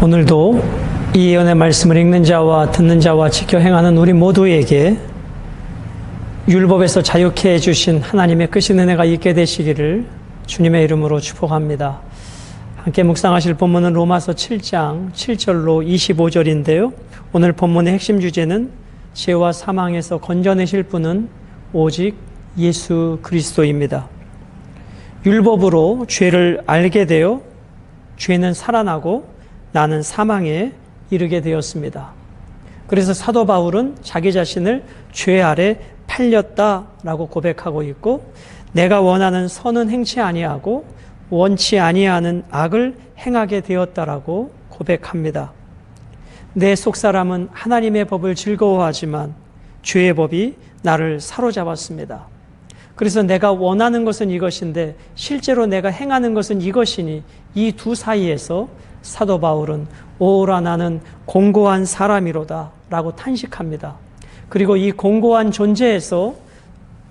오늘도 이 예언의 말씀을 읽는 자와 듣는 자와 지켜 행하는 우리 모두에게 율법에서 자유케 해주신 하나님의 크신 은혜가 있게 되시기를 주님의 이름으로 축복합니다. 함께 묵상하실 본문은 로마서 7장 7절로 25절인데요. 오늘 본문의 핵심 주제는 죄와 사망에서 건져내실 분은 오직 예수 그리스도입니다. 율법으로 죄를 알게 되어 죄는 살아나고 나는 사망에 이르게 되었습니다. 그래서 사도 바울은 자기 자신을 죄 아래 팔렸다라고 고백하고 있고, 내가 원하는 선은 행치 아니하고 원치 아니하는 악을 행하게 되었다라고 고백합니다. 내 속사람은 하나님의 법을 즐거워하지만 죄의 법이 나를 사로잡았습니다. 그래서 내가 원하는 것은 이것인데 실제로 내가 행하는 것은 이것이니 이 두 사이에서 사도 바울은 오라 나는 공고한 사람이로다 라고 탄식합니다. 그리고 이 공고한 존재에서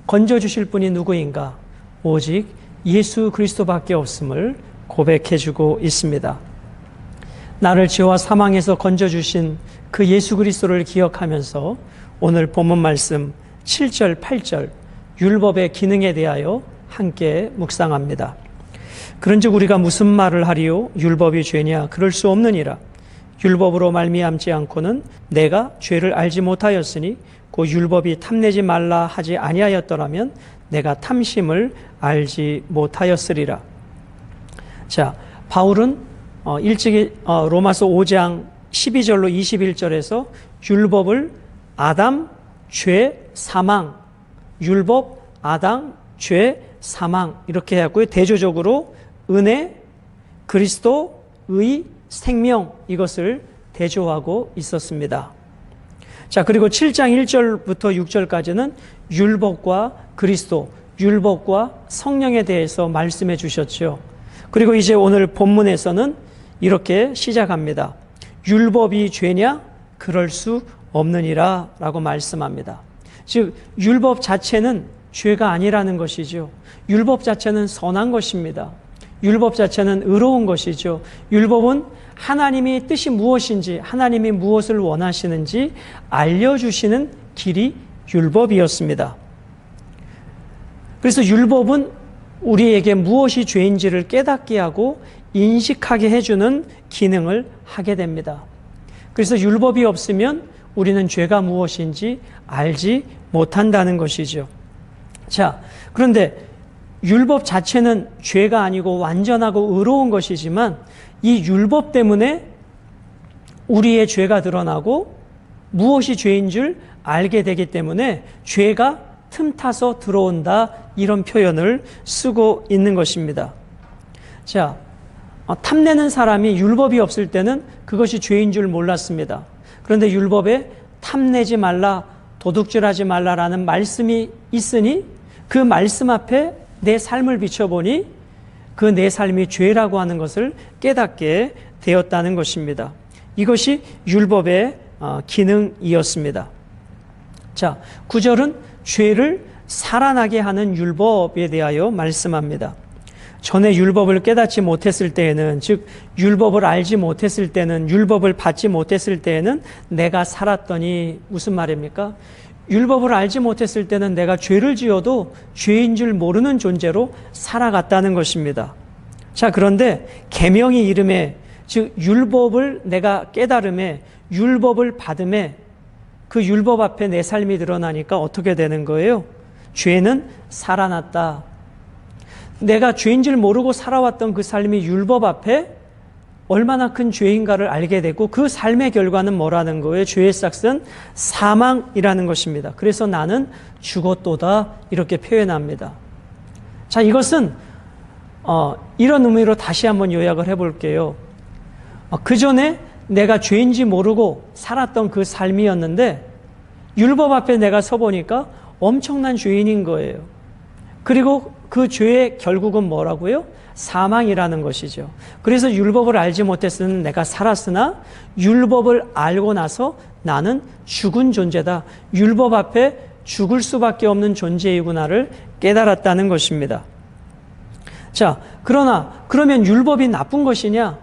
건져주실 분이 누구인가? 오직 예수 그리스도밖에 없음을 고백해주고 있습니다. 나를 죄와 사망에서 건져주신 그 예수 그리스도를 기억하면서 오늘 본문 말씀 7절, 8절 율법의 기능에 대하여 함께 묵상합니다. 그런즉 우리가 무슨 말을 하리요? 율법이 죄냐? 그럴 수 없느니라. 율법으로 말미암지 않고는 내가 죄를 알지 못하였으니 그 율법이 탐내지 말라 하지 아니하였더라면 내가 탐심을 알지 못하였으리라. 자, 바울은 일찍이 로마서 5장 12절로 21절에서 율법을 아담, 죄, 사망, 율법, 아담, 죄, 사망 이렇게 하고요. 대조적으로 은혜, 그리스도, 의, 생명 이것을 대조하고 있었습니다. 자, 그리고 7장 1절부터 6절까지는 율법과 그리스도, 율법과 성령에 대해서 말씀해 주셨죠. 그리고 이제 오늘 본문에서는 이렇게 시작합니다. 율법이 죄냐? 그럴 수 없느니라 라고 말씀합니다. 즉 율법 자체는 죄가 아니라는 것이죠. 율법 자체는 선한 것입니다. 율법 자체는 의로운 것이죠. 율법은 하나님의 뜻이 무엇인지, 하나님이 무엇을 원하시는지 알려주시는 길이 율법이었습니다. 그래서 율법은 우리에게 무엇이 죄인지를 깨닫게 하고 인식하게 해주는 기능을 하게 됩니다. 그래서 율법이 없으면 우리는 죄가 무엇인지 알지 못한다는 것이죠. 자, 그런데 율법 자체는 죄가 아니고 완전하고 의로운 것이지만 이 율법 때문에 우리의 죄가 드러나고 무엇이 죄인 줄 알게 되기 때문에 죄가 틈타서 들어온다 이런 표현을 쓰고 있는 것입니다. 자, 탐내는 사람이 율법이 없을 때는 그것이 죄인 줄 몰랐습니다. 그런데 율법에 탐내지 말라, 도둑질하지 말라라는 말씀이 있으니 그 말씀 앞에 내 삶을 비춰보니 그 내 삶이 죄라고 하는 것을 깨닫게 되었다는 것입니다. 이것이 율법의 기능이었습니다. 자, 9절은 죄를 살아나게 하는 율법에 대하여 말씀합니다. 전에 율법을 깨닫지 못했을 때에는, 즉 율법을 알지 못했을 때는, 율법을 받지 못했을 때에는 내가 살았더니 무슨 말입니까? 율법을 알지 못했을 때는 내가 죄를 지어도 죄인 줄 모르는 존재로 살아갔다는 것입니다. 자, 그런데 계명이 이름에, 즉 율법을 내가 깨달음에, 율법을 받음에 그 율법 앞에 내 삶이 드러나니까 어떻게 되는 거예요? 죄는 살아났다. 내가 죄인 줄 모르고 살아왔던 그 삶이 율법 앞에 얼마나 큰 죄인가를 알게 되고 그 삶의 결과는 뭐라는 거예요? 죄의 싹은 사망이라는 것입니다. 그래서 나는 죽었도다 이렇게 표현합니다. 자, 이것은 이런 의미로 다시 한번 요약을 해볼게요. 그 전에 내가 죄인지 모르고 살았던 그 삶이었는데 율법 앞에 내가 서보니까 엄청난 죄인인 거예요. 그리고 그 죄의 결국은 뭐라고요? 사망이라는 것이죠. 그래서 율법을 알지 못했으면 내가 살았으나 율법을 알고 나서 나는 죽은 존재다. 율법 앞에 죽을 수밖에 없는 존재이구나를 깨달았다는 것입니다. 자, 그러면 율법이 나쁜 것이냐?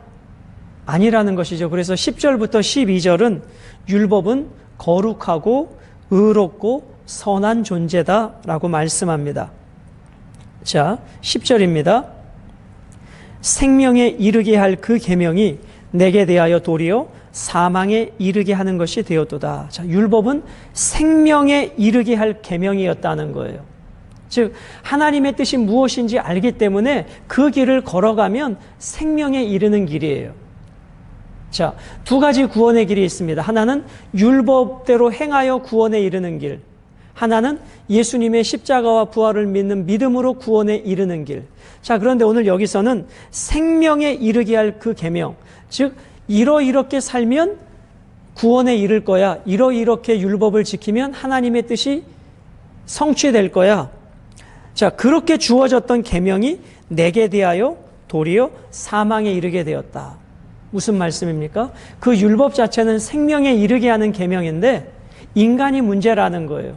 아니라는 것이죠. 그래서 10절부터 12절은 율법은 거룩하고 의롭고 선한 존재다라고 말씀합니다. 자, 10절입니다. 생명에 이르게 할 그 계명이 내게 대하여 도리어 사망에 이르게 하는 것이 되었도다. 자, 율법은 생명에 이르게 할 계명이었다는 거예요. 즉 하나님의 뜻이 무엇인지 알기 때문에 그 길을 걸어가면 생명에 이르는 길이에요. 자, 두 가지 구원의 길이 있습니다. 하나는 율법대로 행하여 구원에 이르는 길, 하나는 예수님의 십자가와 부활을 믿는 믿음으로 구원에 이르는 길. 자, 그런데 오늘 여기서는 생명에 이르게 할 그 계명, 즉 이렇게 살면 구원에 이를 거야, 이렇게 율법을 지키면 하나님의 뜻이 성취될 거야. 자, 그렇게 주어졌던 계명이 내게 대하여 도리어 사망에 이르게 되었다. 무슨 말씀입니까? 그 율법 자체는 생명에 이르게 하는 계명인데 인간이 문제라는 거예요.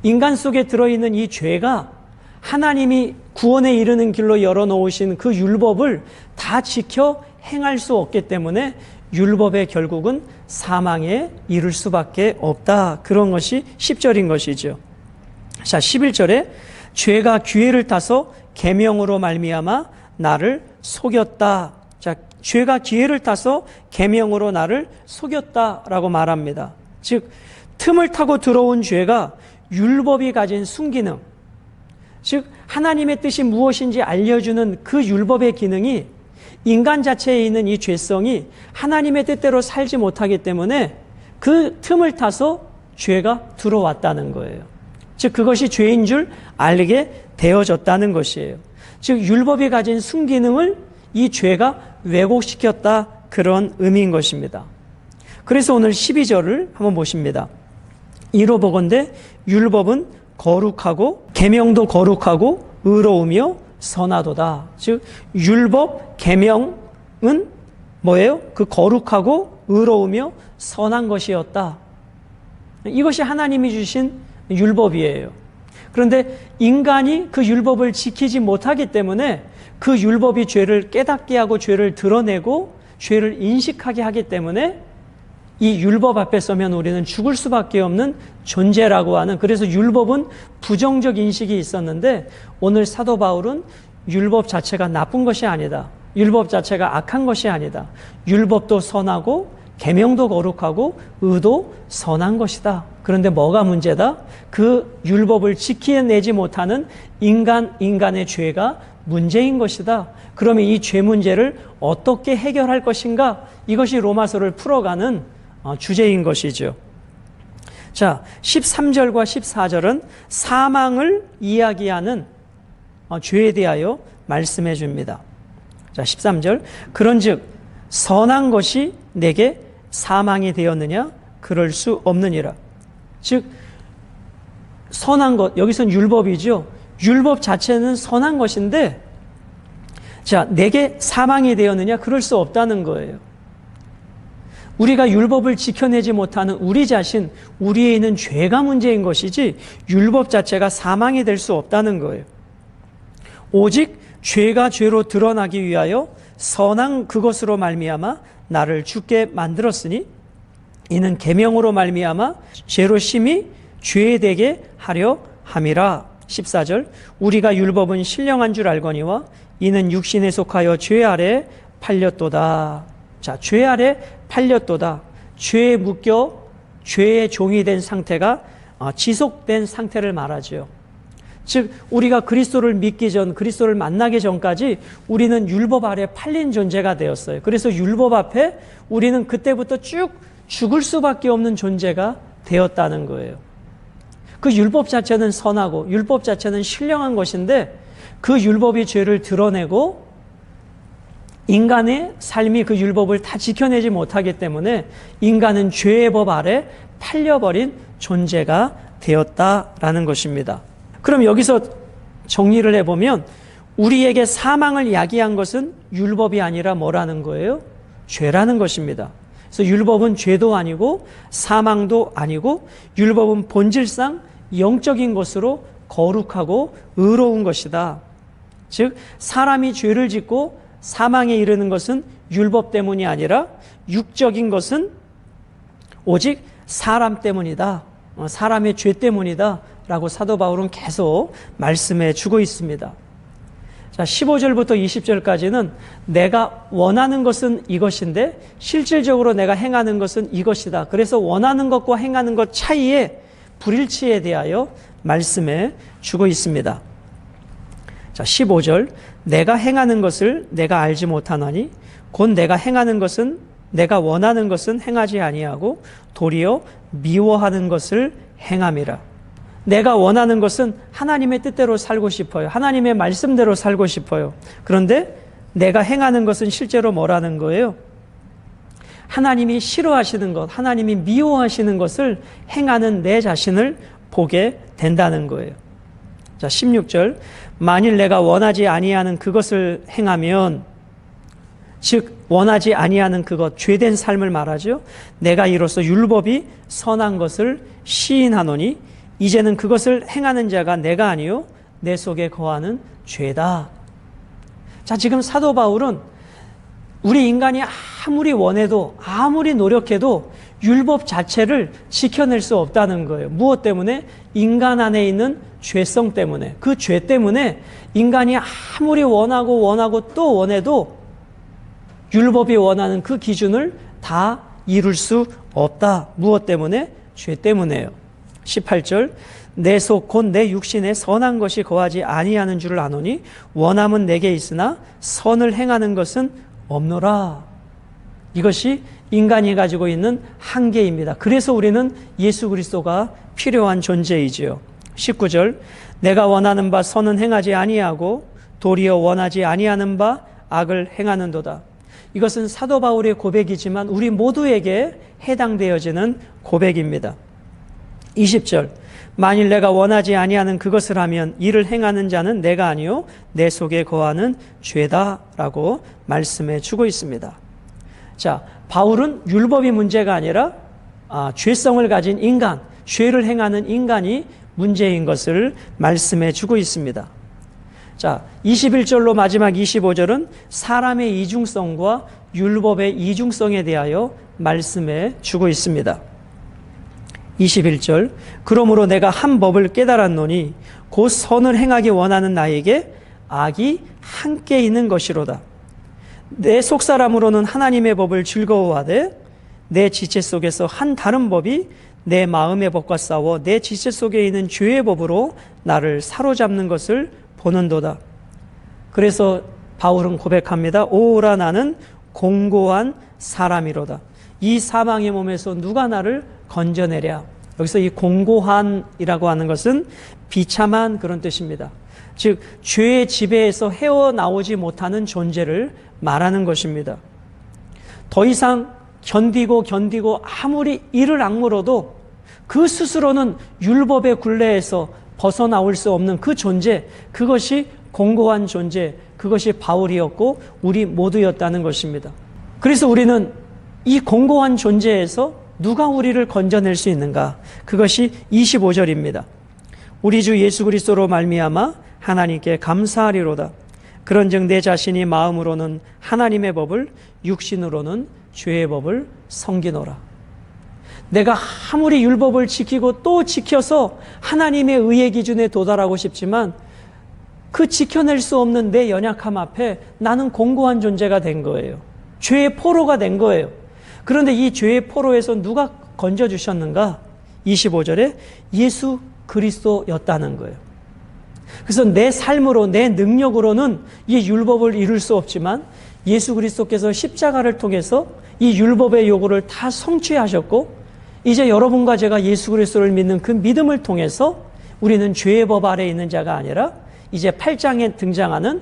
인간 속에 들어있는 이 죄가 하나님이 구원에 이르는 길로 열어놓으신 그 율법을 다 지켜 행할 수 없기 때문에 율법의 결국은 사망에 이를 수밖에 없다. 그런 것이 10절인 것이죠. 자, 11절에 죄가 기회를 타서 계명으로 말미암아 나를 속였다. 자, 죄가 기회를 타서 계명으로 나를 속였다라고 말합니다. 즉 틈을 타고 들어온 죄가 율법이 가진 순기능, 즉 하나님의 뜻이 무엇인지 알려주는 그 율법의 기능이 인간 자체에 있는 이 죄성이 하나님의 뜻대로 살지 못하기 때문에 그 틈을 타서 죄가 들어왔다는 거예요. 즉 그것이 죄인 줄 알게 되어졌다는 것이에요. 즉 율법이 가진 순기능을 이 죄가 왜곡시켰다, 그런 의미인 것입니다. 그래서 오늘 12절을 한번 보십니다. 이로 보건대 율법은 거룩하고 계명도 거룩하고 의로우며 선하도다. 즉 율법, 계명은 뭐예요? 그 거룩하고 의로우며 선한 것이었다. 이것이 하나님이 주신 율법이에요. 그런데 인간이 그 율법을 지키지 못하기 때문에 그 율법이 죄를 깨닫게 하고 죄를 드러내고 죄를 인식하게 하기 때문에 이 율법 앞에 서면 우리는 죽을 수밖에 없는 존재라고 하는, 그래서 율법은 부정적 인식이 있었는데 오늘 사도 바울은 율법 자체가 나쁜 것이 아니다. 율법 자체가 악한 것이 아니다. 율법도 선하고 계명도 거룩하고 의도 선한 것이다. 그런데 뭐가 문제다? 그 율법을 지켜내지 못하는 인간의 죄가 문제인 것이다. 그러면 이 죄 문제를 어떻게 해결할 것인가? 이것이 로마서를 풀어가는 주제인 것이죠. 자, 13절과 14절은 사망을 이야기하는 죄에 대하여 말씀해 줍니다. 자, 13절. 그런즉 선한 것이 내게 사망이 되었느냐? 그럴 수 없느니라. 즉 선한 것, 여기서는 율법이죠. 율법 자체는 선한 것인데, 자, 내게 사망이 되었느냐? 그럴 수 없다는 거예요. 우리가 율법을 지켜내지 못하는 우리 자신, 우리에 있는 죄가 문제인 것이지 율법 자체가 사망이 될 수 없다는 거예요. 오직 죄가 죄로 드러나기 위하여 선한 그것으로 말미암아 나를 죽게 만들었으니 이는 계명으로 말미암아 죄로 심히 죄되게 하려 함이라. 14절. 우리가 율법은 신령한 줄 알거니와 이는 육신에 속하여 죄 아래 팔렸도다. 자, 죄 아래 팔렸도다. 죄에 묶여 죄의 종이 된 상태가 지속된 상태를 말하죠. 즉 우리가 그리스도를 믿기 전, 그리스도를 만나기 전까지 우리는 율법 아래 팔린 존재가 되었어요. 그래서 율법 앞에 우리는 그때부터 쭉 죽을 수밖에 없는 존재가 되었다는 거예요. 그 율법 자체는 선하고 율법 자체는 신령한 것인데 그 율법이 죄를 드러내고 인간의 삶이 그 율법을 다 지켜내지 못하기 때문에 인간은 죄의 법 아래 팔려버린 존재가 되었다라는 것입니다. 그럼 여기서 정리를 해보면 우리에게 사망을 야기한 것은 율법이 아니라 뭐라는 거예요? 죄라는 것입니다. 그래서 율법은 죄도 아니고 사망도 아니고 율법은 본질상 영적인 것으로 거룩하고 의로운 것이다. 즉 사람이 죄를 짓고 사망에 이르는 것은 율법 때문이 아니라 육적인 것은 오직 사람 때문이다. 사람의 죄 때문이다. 라고 사도 바울은 계속 말씀해 주고 있습니다. 자, 15절부터 20절까지는 내가 원하는 것은 이것인데 실질적으로 내가 행하는 것은 이것이다. 그래서 원하는 것과 행하는 것 차이의 불일치에 대하여 말씀해 주고 있습니다. 자, 15절 내가 행하는 것을 내가 알지 못하나니 곧 내가 행하는 것은 내가 원하는 것은 행하지 아니하고 도리어 미워하는 것을 행함이라. 내가 원하는 것은 하나님의 뜻대로 살고 싶어요. 하나님의 말씀대로 살고 싶어요. 그런데 내가 행하는 것은 실제로 뭐라는 거예요? 하나님이 싫어하시는 것, 하나님이 미워하시는 것을 행하는 내 자신을 보게 된다는 거예요. 자, 16절 만일 내가 원하지 아니하는 그것을 행하면, 즉 원하지 아니하는 그것, 죄된 삶을 말하죠. 내가 이로써 율법이 선한 것을 시인하노니 이제는 그것을 행하는 자가 내가 아니요 내 속에 거하는 죄다. 자, 지금 사도 바울은 우리 인간이 아무리 원해도 아무리 노력해도 율법 자체를 지켜낼 수 없다는 거예요. 무엇 때문에? 인간 안에 있는 죄성 때문에. 그 죄 때문에 인간이 아무리 원하고 또 원해도 율법이 원하는 그 기준을 다 이룰 수 없다. 무엇 때문에? 죄 때문에요. 18절 내 속 곧 내 육신에 선한 것이 거하지 아니하는 줄을 아노니 원함은 내게 있으나 선을 행하는 것은 없노라. 이것이 인간이 가지고 있는 한계입니다. 그래서 우리는 예수 그리스도가 필요한 존재이지요. 19절 내가 원하는 바 선은 행하지 아니하고 도리어 원하지 아니하는 바 악을 행하는도다. 이것은 사도 바울의 고백이지만 우리 모두에게 해당되어지는 고백입니다. 20절 만일 내가 원하지 아니하는 그것을 하면 이를 행하는 자는 내가 아니요 내 속에 거하는 죄다라고 말씀해 주고 있습니다. 자, 바울은 율법이 문제가 아니라 죄성을 가진 인간, 죄를 행하는 인간이 문제인 것을 말씀해 주고 있습니다. 자, 21절로 마지막 25절은 사람의 이중성과 율법의 이중성에 대하여 말씀해 주고 있습니다. 21절 그러므로 내가 한 법을 깨달았노니 곧 선을 행하기 원하는 나에게 악이 함께 있는 것이로다. 내 속사람으로는 하나님의 법을 즐거워하되 내 지체 속에서 한 다른 법이 내 마음의 법과 싸워 내 지체 속에 있는 죄의 법으로 나를 사로잡는 것을 보는도다. 그래서 바울은 고백합니다. 오라 나는 공고한 사람이로다. 이 사망의 몸에서 누가 나를 건져내랴. 여기서 이 공고한이라고 하는 것은 비참한 그런 뜻입니다. 즉 죄의 지배에서 헤어나오지 못하는 존재를 말하는 것입니다. 더 이상 견디고 아무리 이를 악물어도 그 스스로는 율법의 굴레에서 벗어나올 수 없는 그 존재, 그것이 공고한 존재, 그것이 바울이었고 우리 모두였다는 것입니다. 그래서 우리는 이 공고한 존재에서 누가 우리를 건져낼 수 있는가? 그것이 25절입니다. 우리 주 예수 그리스도로 말미암아 하나님께 감사하리로다. 그런즉 내 자신이 마음으로는 하나님의 법을 육신으로는 죄의 법을 섬기노라. 내가 아무리 율법을 지키고 또 지켜서 하나님의 의의 기준에 도달하고 싶지만 그 지켜낼 수 없는 내 연약함 앞에 나는 공고한 존재가 된 거예요. 죄의 포로가 된 거예요. 그런데 이 죄의 포로에서 누가 건져주셨는가? 25절에 예수 그리스도였다는 거예요. 그래서 내 삶으로, 내 능력으로는 이 율법을 이룰 수 없지만 예수 그리스도께서 십자가를 통해서 이 율법의 요구를 다 성취하셨고 이제 여러분과 제가 예수 그리스도를 믿는 그 믿음을 통해서 우리는 죄의 법 아래 있는 자가 아니라 이제 8장에 등장하는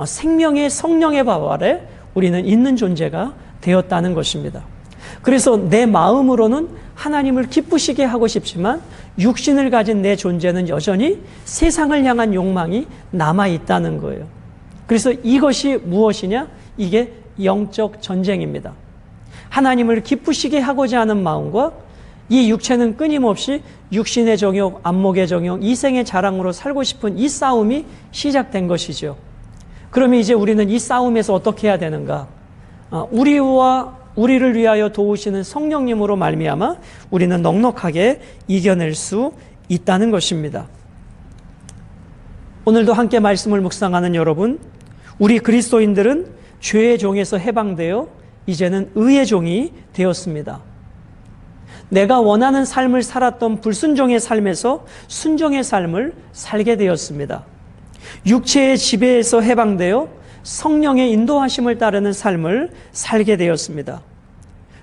생명의 성령의 법 아래 우리는 있는 존재가 되었다는 것입니다. 그래서 내 마음으로는 하나님을 기쁘시게 하고 싶지만 육신을 가진 내 존재는 여전히 세상을 향한 욕망이 남아있다는 거예요. 그래서 이것이 무엇이냐? 이게 영적 전쟁입니다. 하나님을 기쁘시게 하고자 하는 마음과 이 육체는 끊임없이 육신의 정욕, 안목의 정욕, 이생의 자랑으로 살고 싶은 이 싸움이 시작된 것이죠. 그러면 이제 우리는 이 싸움에서 어떻게 해야 되는가? 우리를 위하여 도우시는 성령님으로 말미암아 우리는 넉넉하게 이겨낼 수 있다는 것입니다. 오늘도 함께 말씀을 묵상하는 여러분, 우리 그리스도인들은 죄의 종에서 해방되어 이제는 의의 종이 되었습니다. 내가 원하는 삶을 살았던 불순종의 삶에서 순종의 삶을 살게 되었습니다. 육체의 지배에서 해방되어 성령의 인도하심을 따르는 삶을 살게 되었습니다.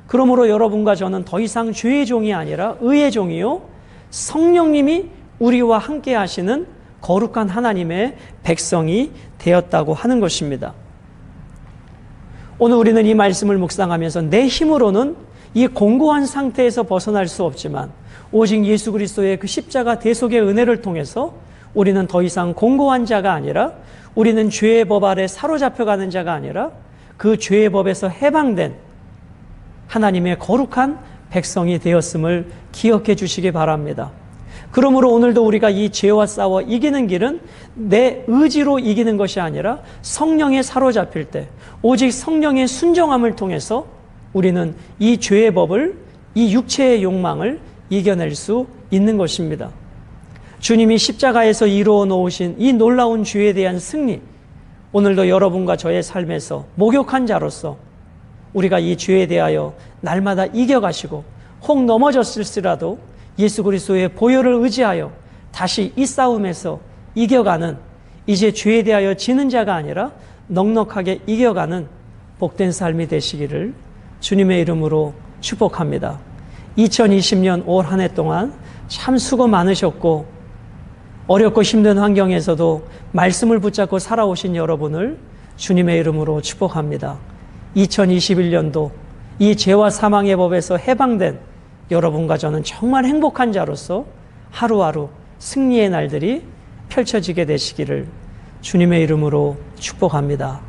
그러므로 여러분과 저는 더 이상 죄의 종이 아니라 의의 종이요, 성령님이 우리와 함께 하시는 거룩한 하나님의 백성이 되었다고 하는 것입니다. 오늘 우리는 이 말씀을 묵상하면서 내 힘으로는 이 공고한 상태에서 벗어날 수 없지만 오직 예수 그리스도의 그 십자가 대속의 은혜를 통해서 우리는 더 이상 공고한 자가 아니라, 우리는 죄의 법 아래 사로잡혀가는 자가 아니라 그 죄의 법에서 해방된 하나님의 거룩한 백성이 되었음을 기억해 주시기 바랍니다. 그러므로 오늘도 우리가 이 죄와 싸워 이기는 길은 내 의지로 이기는 것이 아니라 성령에 사로잡힐 때 오직 성령의 순종함을 통해서 우리는 이 죄의 법을, 이 육체의 욕망을 이겨낼 수 있는 것입니다. 주님이 십자가에서 이루어 놓으신 이 놀라운 죄에 대한 승리, 오늘도 여러분과 저의 삶에서 목욕한 자로서 우리가 이 죄에 대하여 날마다 이겨가시고 혹 넘어졌을지라도 예수 그리스도의 보혈을 의지하여 다시 이 싸움에서 이겨가는, 이제 죄에 대하여 지는 자가 아니라 넉넉하게 이겨가는 복된 삶이 되시기를 주님의 이름으로 축복합니다. 2020년 올 한 해 동안 참 수고 많으셨고 어렵고 힘든 환경에서도 말씀을 붙잡고 살아오신 여러분을 주님의 이름으로 축복합니다. 2021년도 이 죄와 사망의 법에서 해방된 여러분과 저는 정말 행복한 자로서 하루하루 승리의 날들이 펼쳐지게 되시기를 주님의 이름으로 축복합니다.